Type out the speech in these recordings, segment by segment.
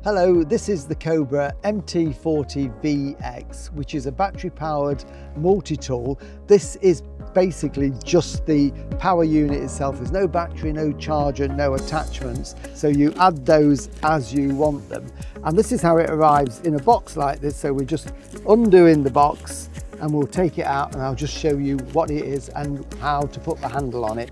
Hello, this is the Cobra MT40VX, which is a battery-powered multi-tool. This is basically just the power unit itself. There's no battery, no charger, no attachments, so you add those as you want them. And this is how it arrives in a box like this. So we're just undoing the box and we'll take it out and I'll just show you what it is and how to put the handle on it.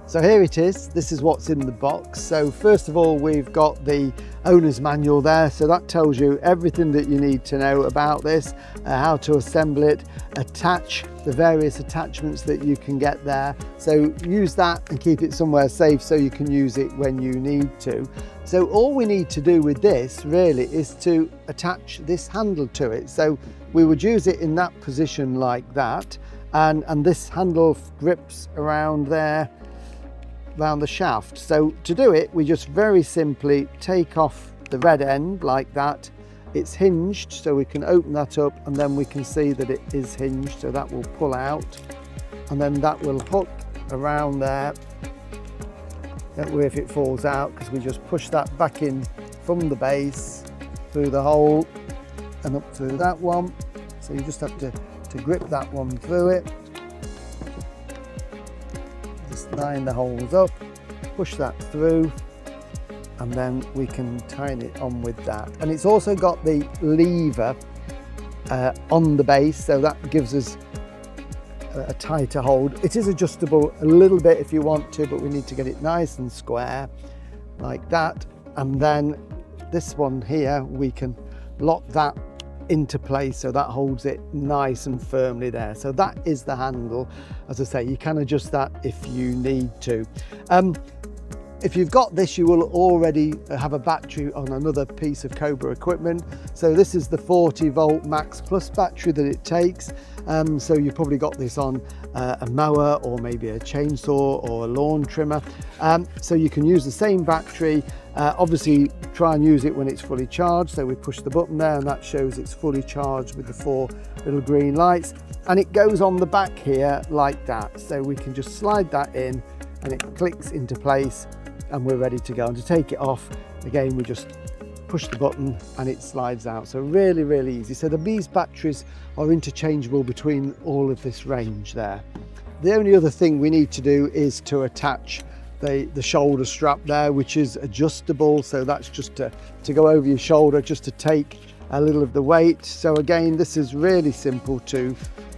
So here it is, this is what's in the box. So first of all, we've got the owner's manual there. So that tells you everything that you need to know about this, how to assemble it, attach the various attachments that you can get there. So use that and keep it somewhere safe so you can use it when you need to. So all we need to do with this really is to attach this handle to it. So we would use it in that position like that. And this handle grips around there, around the shaft. So to do it, we just very simply take off the red end like that. It's hinged, so we can open that up and then we can see that it is hinged, so that will pull out and then that will hook around there. Don't worry if it falls out, because we just push that back in from the base through the hole and up through that one. So you just have to grip that one through it. Just line the holes up, push that through, and then we can tighten it on with that. And it's also got the lever on the base, so that gives us a tighter hold. It is adjustable a little bit if you want to, but we need to get it nice and square like that. And then this one here, we can lock that into place so that holds it nice and firmly there. So that is the handle. As I say, you can adjust that if you need to. If you've got this, you will already have a battery on another piece of Cobra equipment. So this is the 40 volt max plus battery that it takes. So you've probably got this on a mower or maybe a chainsaw or a lawn trimmer. So you can use the same battery. Obviously try and use it when it's fully charged. So we push the button there and that shows it's fully charged with the 4 little green lights. And it goes on the back here like that. So we can just slide that in and it clicks into place and we're ready to go. And to take it off, again, we just push the button and it slides out. So really, really easy. So these batteries are interchangeable between all of this range there. The only other thing we need to do is to attach the shoulder strap there, which is adjustable. So that's just to go over your shoulder, just to take a little of the weight. So again, this is really simple to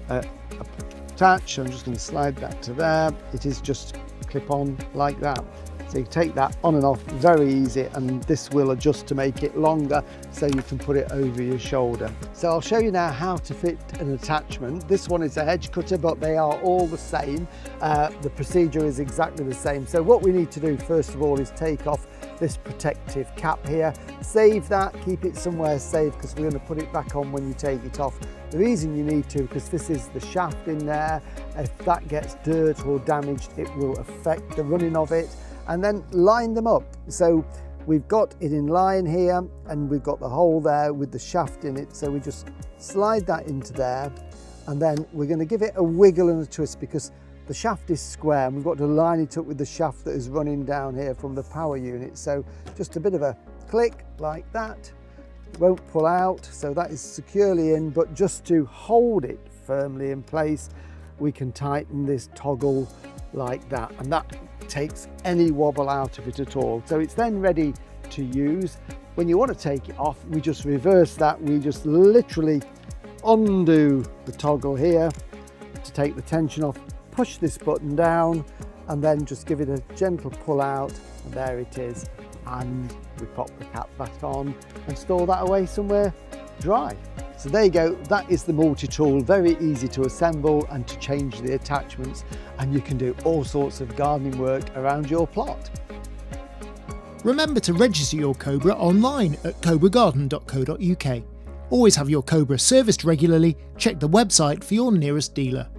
attach. I'm just going to slide that to there. It is just clip on like that. So you take that on and off, very easy, and this will adjust to make it longer so you can put it over your shoulder. So I'll show you now how to fit an attachment. This one is a hedge cutter, but they are all the same. The procedure is exactly the same. So what we need to do first of all is take off this protective cap here. Save that, keep it somewhere safe, because we're going to put it back on when you take it off. The reason you need to, because this is the shaft in there. If that gets dirt or damaged, it will affect the running of it. And then line them up. So we've got it in line here and we've got the hole there with the shaft in it. So we just slide that into there and then we're going to give it a wiggle and a twist because the shaft is square and we've got to line it up with the shaft that is running down here from the power unit. So just a bit of a click like that. Won't pull out, so that is securely in, but just to hold it firmly in place, we can tighten this toggle like that, and that takes any wobble out of it at all. So it's then ready to use. When you want to take it off, we just reverse that. We just literally undo the toggle here to take the tension off, push this button down, and then just give it a gentle pull out, and there it is. And we pop the cap back on and store that away somewhere dry. So there you go, that is the multi-tool, very easy to assemble and to change the attachments, and you can do all sorts of gardening work around your plot. Remember to register your Cobra online at cobragarden.co.uk. Always have your Cobra serviced regularly. Check the website for your nearest dealer.